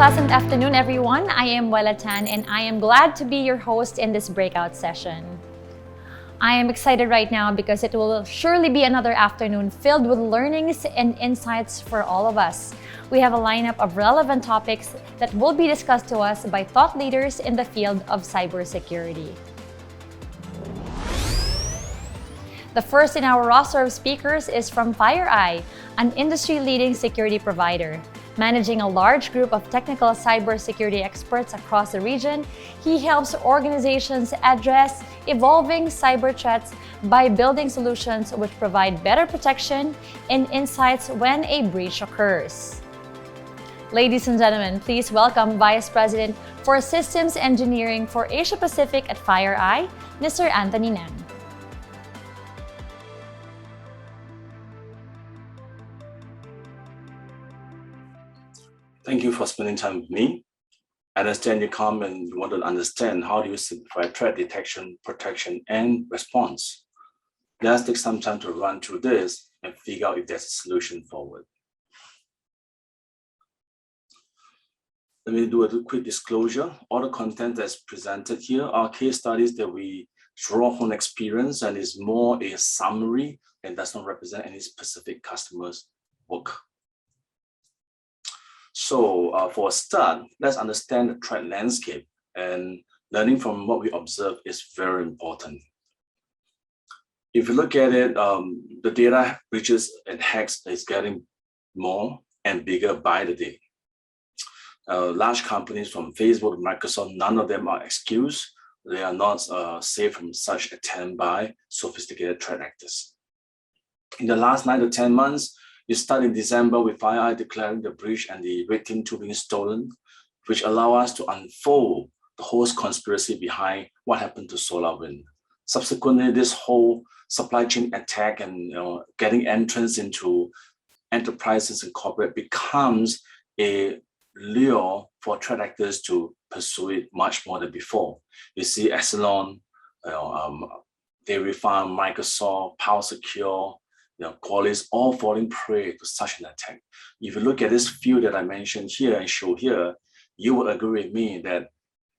pleasant afternoon, everyone. I am Wella Tan, and I am glad to be your host in this breakout session. I am excited right now because it will surely be another afternoon filled with learnings and insights for all of us. We have a lineup of relevant topics that will be discussed to us by thought leaders in the field of cybersecurity. The first in our roster of speakers is from FireEye, an industry-leading security provider. Managing a large group of technical cybersecurity experts across the region, he helps organizations address evolving cyber threats by building solutions which provide better protection and insights when a breach occurs. Ladies and gentlemen, please welcome Vice President for Systems Engineering for Asia Pacific at FireEye, Mr. Anthony Nam. Thank you for spending time with me. I understand you come and you want to understand how do you simplify threat detection, protection, and response. Let's take some time to run through this and figure out if there's a solution forward. Let me do a quick disclosure. All the content that's presented here are case studies that we draw from experience and is more a summary and does not represent any specific customer's work. So for a start, let's understand the threat landscape, and learning from what we observe is very important. If you look at it, the data breaches and hacks is getting more and bigger by the day. Large companies from Facebook to Microsoft, none of them are excused. They are not safe from such attempt by sophisticated threat actors. In the last 9 to 10 months, you start in December with FireEye declaring the breach and the red team 2 being stolen, which allow us to unfold the whole conspiracy behind what happened to SolarWinds. Subsequently, this whole supply chain attack and getting entrance into enterprises and corporate becomes a lure for threat actors to pursue it much more than before. You see Exelon, Dairy Farm, Microsoft, PowerSecure, Qualys all falling prey to such an attack. If you look at this few that I mentioned here and show here, you will agree with me that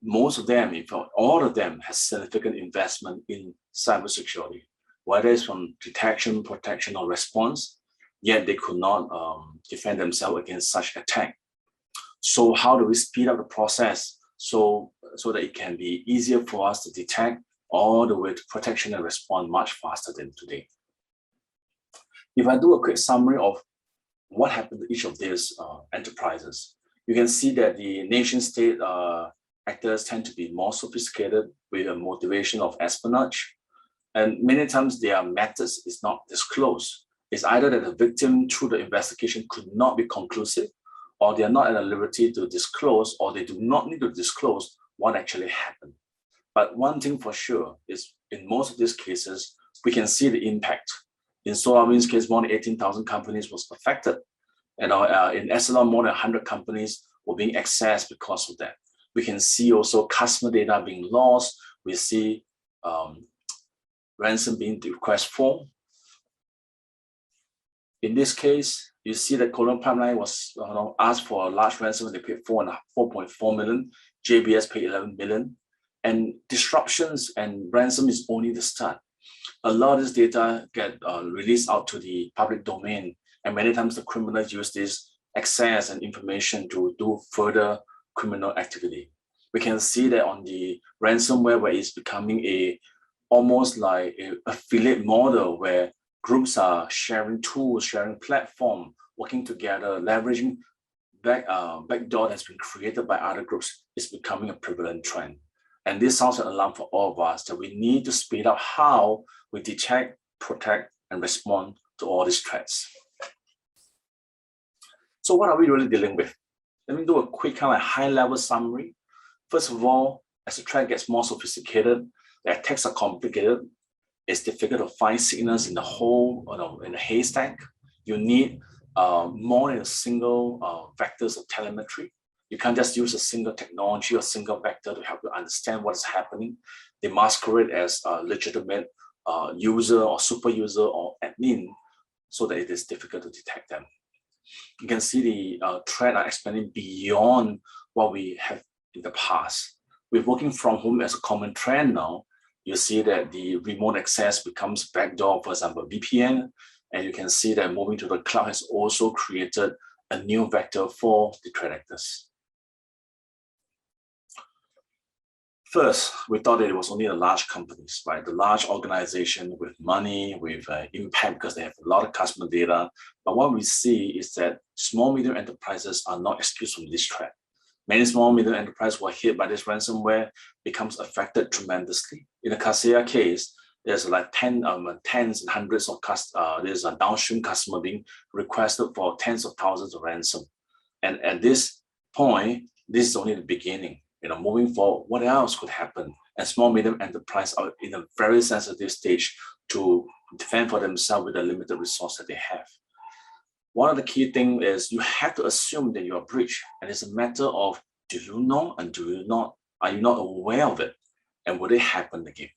most of them, in fact, all of them has significant investment in cybersecurity, whether it's from detection, protection, or response, yet they could not defend themselves against such attack. So how do we speed up the process so that it can be easier for us to detect all the way to protection and respond much faster than today? If I do a quick summary of what happened to each of these enterprises, you can see that the nation-state actors tend to be more sophisticated with a motivation of espionage. And many times their methods is not disclosed. It's either that the victim through the investigation could not be conclusive, or they are not at a liberty to disclose, or they do not need to disclose what actually happened. But one thing for sure is in most of these cases, we can see the impact. In SolarWinds' case, more than 18,000 companies was affected. And in Exelon, more than 100 companies were being accessed because of that. We can see also customer data being lost. We see ransom being requested for. In this case, you see that Colonial Pipeline was asked for a large ransom. They paid 4.4 million. JBS paid 11 million. And disruptions and ransom is only the start. A lot of this data get released out to the public domain, and many times the criminals use this access and information to do further criminal activity. We can see that on the ransomware, where it's becoming almost like an affiliate model where groups are sharing tools, sharing platform, working together, leveraging backdoor that's been created by other groups is becoming a prevalent trend. And this sounds like an alarm for all of us that we need to speed up how we detect, protect, and respond to all these threats. So what are we really dealing with? Let me do a quick kind of high-level summary. First of all, as the threat gets more sophisticated, the attacks are complicated. It's difficult to find signals in the whole, in the haystack. You need more than a single vectors of telemetry. You can't just use a single technology or single vector to help you understand what is happening. They masquerade as a legitimate user or super user or admin so that it is difficult to detect them. you can see the threat are expanding beyond what we have in the past. With working from home as a common trend now, you see that the remote access becomes backdoor, for example, VPN, and you can see that moving to the cloud has also created a new vector for the threat actors. First, we thought that it was only the large companies, right? The large organization with money, with impact, because they have a lot of customer data. But what we see is that small, medium enterprises are not excused from this threat. Many small, medium enterprises who are hit by this ransomware becomes affected tremendously. In the Kaseya case, there's like tens and hundreds of there's a downstream customer being requested for tens of thousands of ransom. And at this point, this is only the beginning. Moving forward, what else could happen? And small, medium enterprise are in a very sensitive stage to defend for themselves with the limited resource that they have. One of the key things is you have to assume that you are breached, and it's a matter of do you know and do you not? Are you not aware of it? And will it happen again?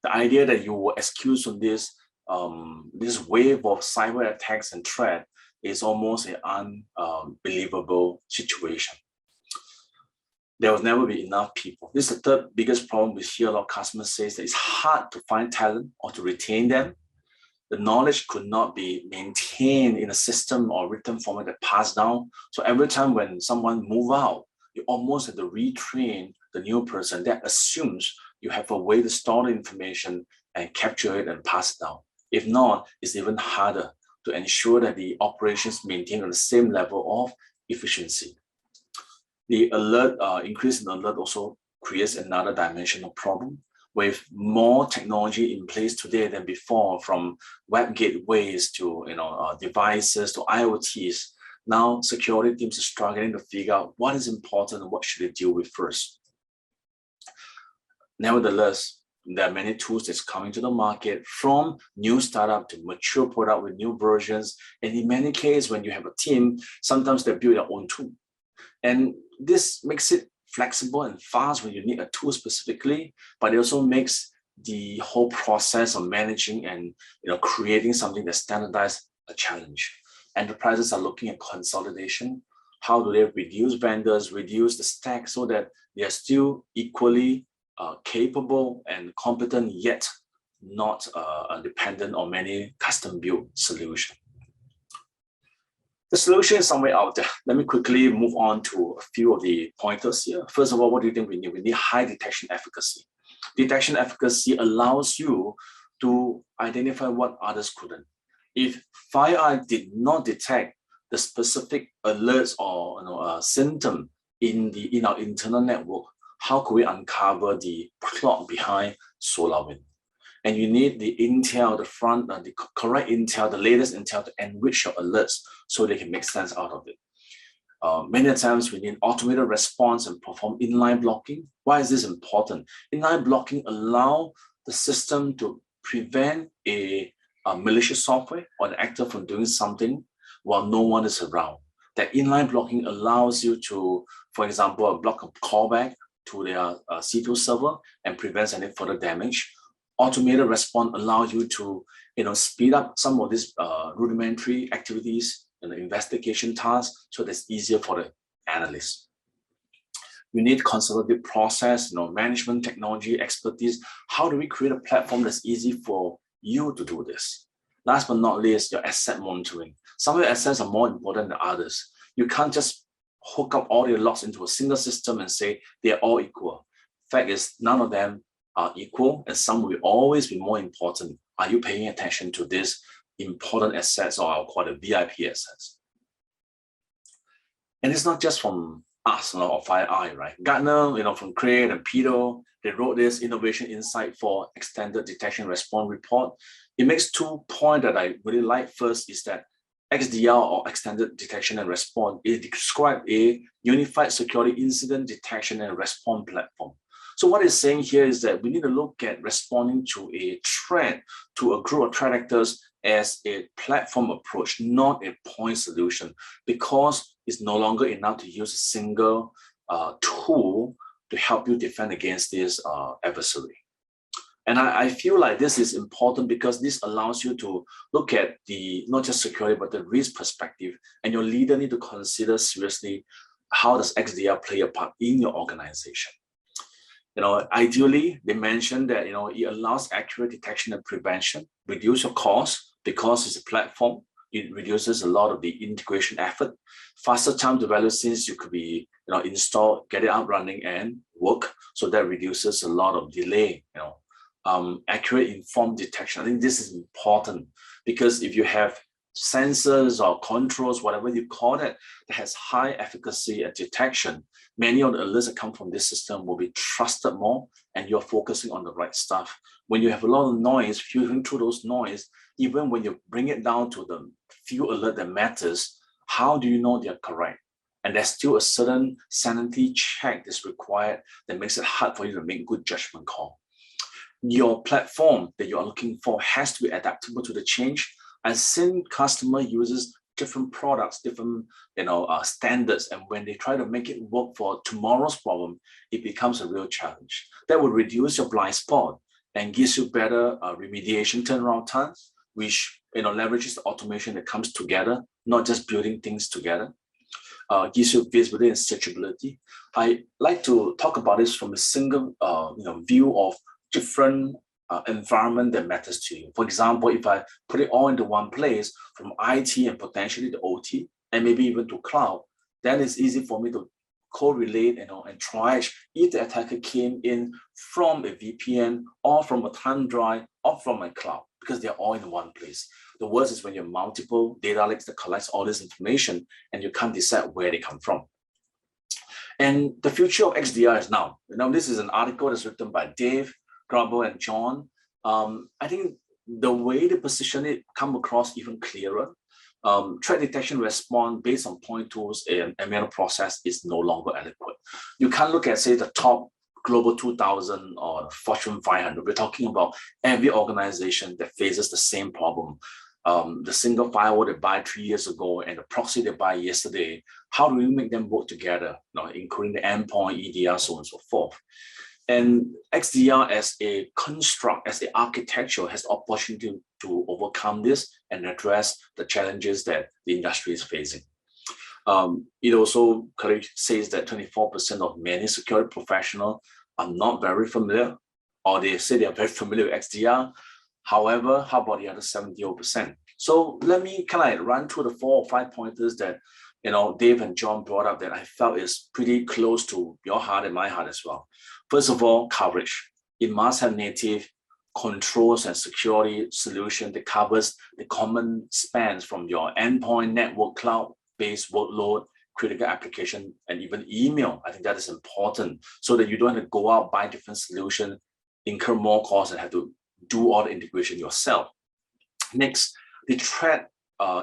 The idea that you were excused from this wave of cyber attacks and threat is almost an unbelievable situation. There will never be enough people. This is the third biggest problem we hear a lot of customers say that it's hard to find talent or to retain them. The knowledge could not be maintained in a system or written format that passed down. So every time when someone moves out, you almost have to retrain the new person. That assumes you have a way to store the information and capture it and pass it down. If not, it's even harder to ensure that the operations maintain on the same level of efficiency. The increase in alert also creates another dimensional problem. With more technology in place today than before, from web gateways to devices to IoTs, now security teams are struggling to figure out what is important and what should they deal with first. Nevertheless, there are many tools that's coming to the market, from new startup to mature product with new versions. And in many cases, when you have a team, sometimes they build their own tool. And this makes it flexible and fast when you need a tool specifically, but it also makes the whole process of managing and creating something that's standardized a challenge. Enterprises are looking at consolidation. How do they reduce vendors, reduce the stack so that they are still equally capable and competent, yet not dependent on many custom-built solutions? The solution is somewhere out there. Let me quickly move on to a few of the pointers here. First of all, what do you think we need? We need high detection efficacy. Detection efficacy allows you to identify what others couldn't. If FireEye did not detect the specific alerts or symptom in our internal network, how could we uncover the plot behind SolarWinds? And you need the intel, the correct intel, the latest intel to enrich your alerts so they can make sense out of it. Many times we need automated response and perform inline blocking. Why is this important? Inline blocking allows the system to prevent a malicious software or an actor from doing something while no one is around. That inline blocking allows you to, for example, block a callback to their C2 server and prevents any further damage. Automated response allows you to speed up some of these rudimentary activities and investigation tasks so that it's easier for the analysts. You need consolidated process, management, technology, expertise. How do we create a platform that's easy for you to do this? Last but not least, your asset monitoring. Some of your assets are more important than others. You can't just hook up all your logs into a single system and say they're all equal. Fact is, none of them are equal, and some will always be more important. Are you paying attention to these important assets, or I'll call it VIP assets? And it's not just from us or FireEye, right? Gartner, from Craig and Peter, they wrote this innovation insight for extended detection response report. It makes 2 points that I really like. First is that XDR, or extended detection and response, is described a unified security incident detection and response platform. So what it's saying here is that we need to look at responding to a threat, to a group of threat actors, as a platform approach, not a point solution, because it's no longer enough to use a single tool to help you defend against this adversary. And I feel like this is important because this allows you to look at the not just security, but the risk perspective. And your leader need to consider seriously, how does XDR play a part in your organization? Ideally, they mentioned that, it allows accurate detection and prevention, reduce your cost because it's a platform. It reduces a lot of the integration effort, faster time to value since you could be, install, get it up running and work. So that reduces a lot of delay, accurate informed detection. I think this is important because if you have sensors or controls, whatever you call it, that has high efficacy at detection, many of the alerts that come from this system will be trusted more, and you're focusing on the right stuff. When you have a lot of noise, filtering through those noise, even when you bring it down to the few alert that matters, how do you know they're correct? And there's still a certain sanity check that's required that makes it hard for you to make good judgment call. Your platform that you are looking for has to be adaptable to the change. I've seen customer uses different products, different standards, and when they try to make it work for tomorrow's problem, it becomes a real challenge. That will reduce your blind spot and gives you better remediation turnaround times, which leverages the automation that comes together, not just building things together. Gives you visibility and searchability. I like to talk about this from a single view of different environment that matters to you. For example, if I put it all into one place, from IT and potentially the OT, and maybe even to cloud, then it's easy for me to correlate and triage if the attacker came in from a VPN or from a thumb drive or from my cloud, because they're all in one place. The worst is when you have multiple data lakes that collects all this information and you can't decide where they come from. And the future of XDR is now. This is an article that's written by Dave, Grabo, and John. I think the way they position it come across even clearer. Threat detection response based on point tools and manual process is no longer adequate. You can't look at, say, the top Global 2000 or Fortune 500. We're talking about every organization that faces the same problem. The single firewall they buy 3 years ago and the proxy they buy yesterday. How do we make them work together, including the endpoint, EDR, so on and so forth. And XDR as a construct, as an architecture, has the opportunity to overcome this and address the challenges that the industry is facing. It also says that 24% of many security professionals are not very familiar, or they say they are very familiar with XDR. However, how about the other 70%? So let me run through the 4 or 5 pointers that Dave and John brought up that I felt is pretty close to your heart and my heart as well. First of all, coverage. It must have native controls and security solution that covers the common spans from your endpoint, network, cloud-based workload, critical application, and even email. I think that is important so that you don't have to go out, buy different solutions, incur more costs, and have to do all the integration yourself. Next, the threat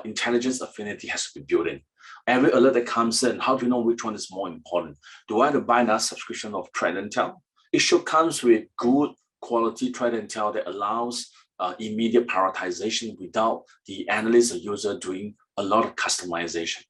intelligence affinity has to be built in. Every alert that comes in, how do you know which one is more important? Do I have to buy another subscription of threat intel? It should come with good quality threat intel that allows immediate prioritization without the analyst or user doing a lot of customization.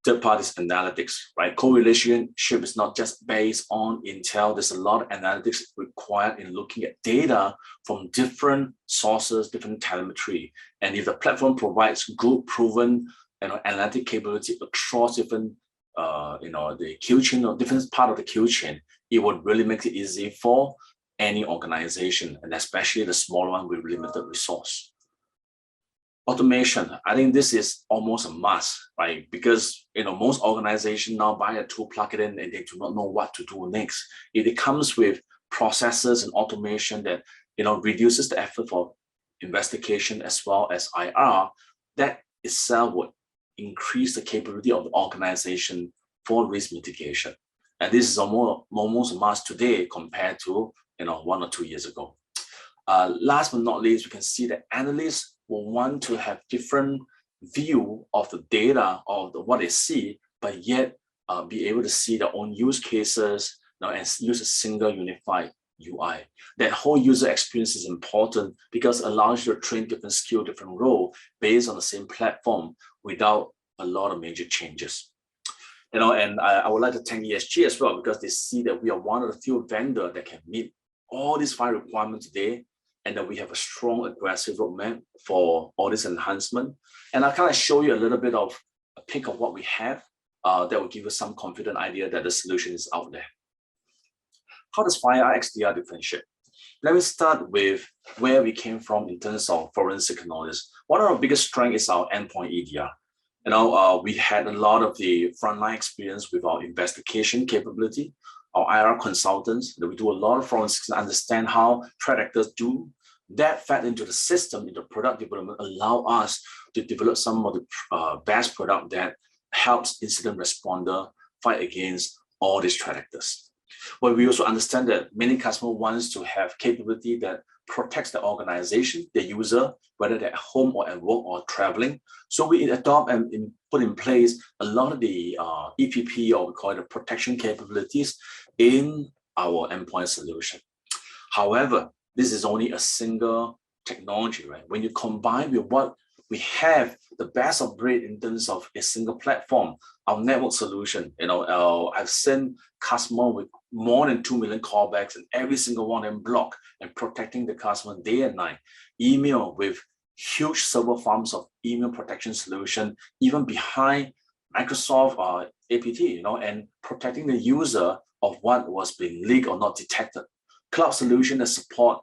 Third part is analytics, right? Correlation is not just based on intel. There's a lot of analytics required in looking at data from different sources, different telemetry. And if the platform provides good, proven analytic capability across different, the kill chain or different part of the kill chain, it would really make it easy for any organization, and especially the small one with limited resource. Automation, I think this is almost a must, right? Because most organizations now buy a tool, plug it in, and they do not know what to do next. If it comes with processes and automation that reduces the effort for investigation as well as IR, that itself would increase the capability of the organization for risk mitigation. And this is almost a must today compared to 1 or 2 years ago. Last but not least, we can see that analysts will want to have different view of the data of what they see, but yet be able to see their own use cases and use a single unified UI. That whole user experience is important because it allows you to train different skill, different role based on the same platform without a lot of major changes. And I would like to thank ESG as well, because they see that we are one of the few vendors that can meet all these 5 requirements today, and that we have a strong, aggressive roadmap for all this enhancement. And I'll kind of show you a little bit of a pic of what we have that will give you some confident idea that the solution is out there. How does FireEye Xdr differentiate? Let me start with where we came from in terms of forensic knowledge. One of our biggest strengths is our endpoint EDR. We had a lot of the frontline experience with our investigation capability, our IR consultants, that we do a lot of forensics and understand how threat actors do. That fed into the system, into product development, allow us to develop some of the best product that helps incident responder fight against all these threat actors. But we also understand that many customers want to have capability that protects the organization, the user, whether they're at home or at work or traveling. So we adopt and put in place a lot of the EPP, or we call it the protection capabilities, in our endpoint solution. However, this is only a single technology, right? When you combine with what we have, the best of breed in terms of a single platform, our network solution, I've seen customers with more than 2 million callbacks, and every single one of them blocked and protecting the customer day and night. Email with huge server farms of email protection solution, even behind Microsoft APT, and protecting the user of what was being leaked or not detected. Cloud solution that support,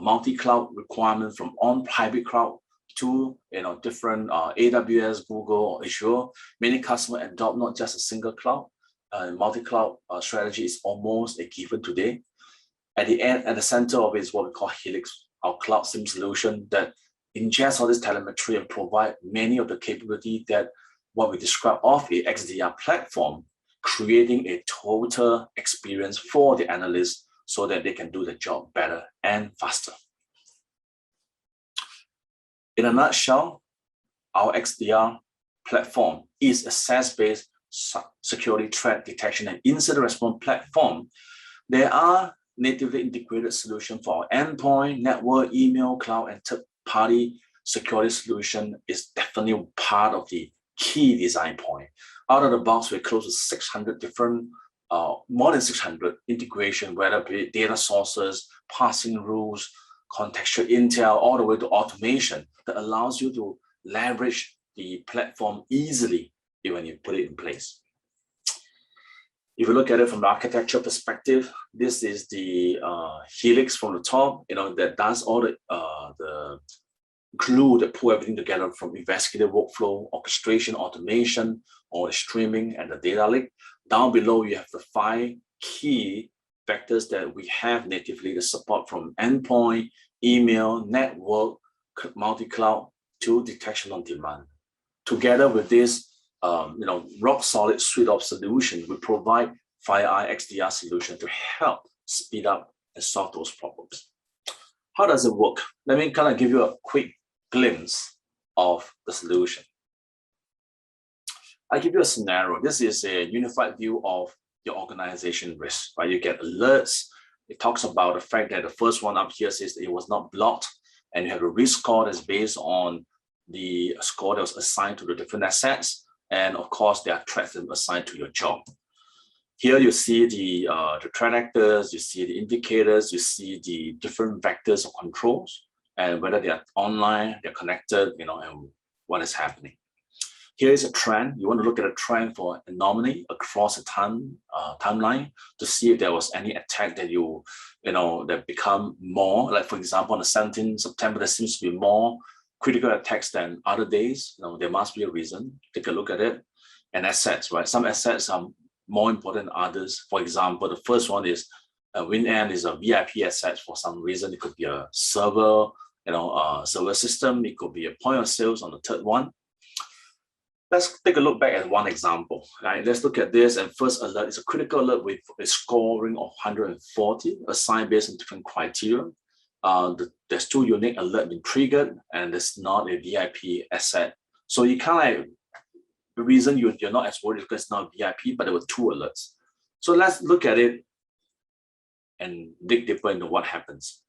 multi-cloud requirement from on-private cloud to different AWS, Google, or Azure. Many customers adopt not just a single cloud. Multi-cloud strategy is almost a given today. At the end, at the center of it is what we call Helix, our cloud SIM solution that ingests all this telemetry and provide many of the capability that what we describe of a XDR platform, creating a total experience for the analysts so that they can do the job better and faster. In a nutshell, our XDR platform is a SaaS-based security threat detection and incident response platform. There are natively integrated solutions for our endpoint, network, email, cloud, and third-party security solution is definitely part of the key design point. Out of the box, we're close to 600 different, more than 600 integration, whether it be data sources, parsing rules, contextual intel, all the way to automation that allows you to leverage the platform easily when you put it in place. If you look at it from the architecture perspective, this is the Helix from the top, that does all the glue that pull everything together from investigative workflow, orchestration, automation, or the streaming and the data lake. Down below, you have the 5 key vectors that we have natively to support from endpoint, email, network, multi-cloud to detection on demand. Together with this, rock solid suite of solutions, we provide FireEye XDR solution to help speed up and solve those problems. How does it work? Let me kind of give you a quick glimpse of the solution. I give you a scenario. This is a unified view of your organization risk, right? You get alerts. It talks about the fact that the first one up here says it was not blocked, and you have a risk score that's based on the score that was assigned to the different assets. And of course, there are threats that are assigned to your job. Here you see the threat actors, you see the indicators, you see the different vectors of controls, and whether they are online, they're connected, and what is happening. Here is a trend. You want to look at a trend for anomaly across a timeline to see if there was any attack that that become more. Like for example, on the 17th September, there seems to be more critical attacks than other days. There must be a reason. Take a look at it. And assets, right? Some assets are more important than others. For example, the first one is WinAnd is a VIP asset for some reason. It could be a server, server system. It could be a point of sales on the third one. Let's take a look back at one example. Right? Let's look at this. And first alert is a critical alert with a scoring of 140, assigned based on different criteria. There's 2 unique alerts being triggered, and it's not a VIP asset. So you kind of the reason you're not as worried because it's not VIP, but there were 2 alerts. So let's look at it and dig deeper into what happens.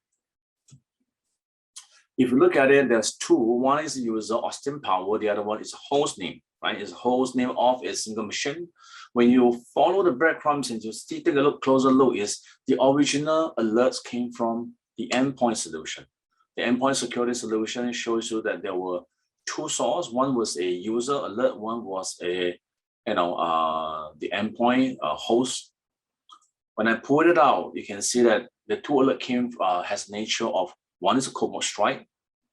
If you look at it, there's 2. One is the user Austin Power, the other one is a host name. right? It's host name of a single machine. When you follow the breadcrumbs and you see, take a closer look, is the original alerts came from the endpoint solution. The endpoint security solution shows you that there were two sources. One was a user alert, one was a the endpoint host. When I pulled it out, you can see that the two alert came has nature of, one is a code mode strike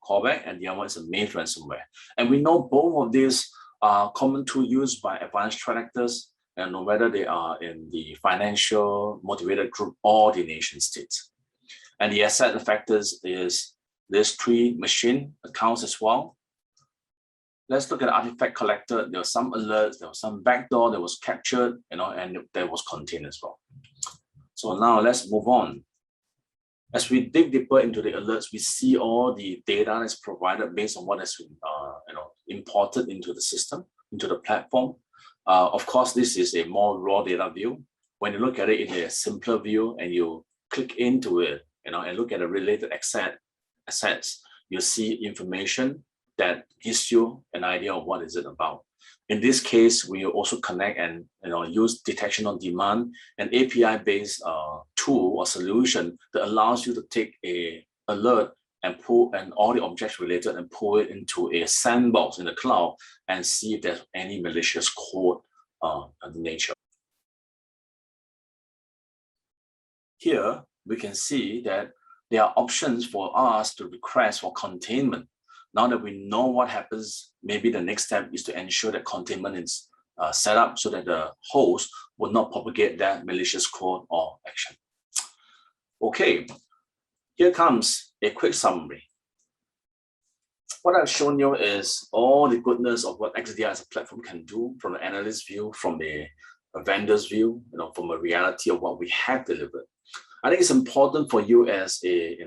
callback, and the other one is a main ransomware. And we know both of these are common tools used by advanced threat actors, and whether they are in the financial motivated group or the nation states. And the asset factors is this 3 machine accounts as well. Let's look at the artifact collector. There were some alerts, there was some backdoor that was captured, and there was contained as well. So now let's move on. As we dig deeper into the alerts, we see all the data that's provided based on what has been imported into the system, into the platform. Of course, this is a more raw data view. When you look at it in a simpler view and you click into it, and look at the related assets, you see information that gives you an idea of what is it about. In this case, we also connect and use detection on demand, an API-based tool or solution that allows you to take a alert and pull and all the objects related and pull it into a sandbox in the cloud and see if there's any malicious code of the nature. Here we can see that there are options for us to request for containment. Now that we know what happens, maybe the next step is to ensure that containment is set up so that the host will not propagate that malicious code or action. Okay, here comes a quick summary. What I've shown you is all the goodness of what Xdr as a platform can do from the analyst view, from the vendor's view, from a reality of what we have delivered. I think it's important for you as a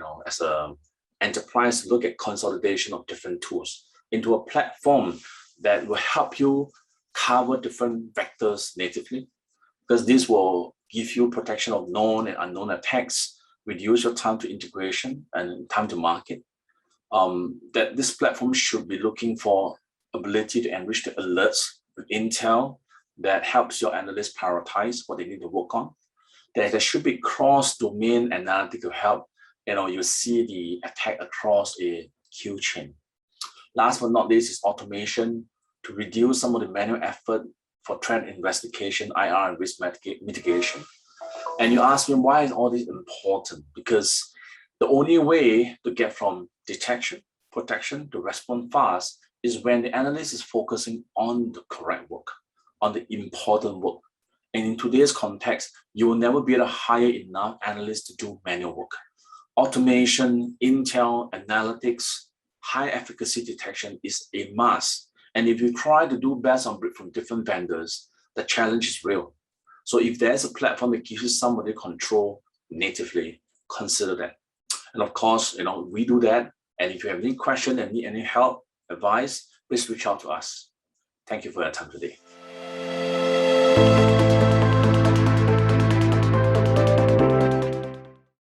enterprise to look at consolidation of different tools into a platform that will help you cover different vectors natively, because this will give you protection of known and unknown attacks, reduce your time to integration and time to market. That this platform should be looking for ability to enrich the alerts with intel that helps your analysts prioritize what they need to work on. That there should be cross-domain analytics to help you see the attack across a queue chain. Last but not least is automation to reduce some of the manual effort for threat investigation, IR, and risk mitigation. And you ask me, why is all this important? Because the only way to get from detection, protection to respond fast is when the analyst is focusing on the correct work, on the important work. And in today's context, you will never be able to hire enough analysts to do manual work. Automation, intel, analytics, high efficacy detection is a must. And if you try to do best on from different vendors, the challenge is real. So if there's a platform that gives you somebody control natively, consider that. And of course, we do that. And if you have any question and need any help, advice, please reach out to us. Thank you for your time today.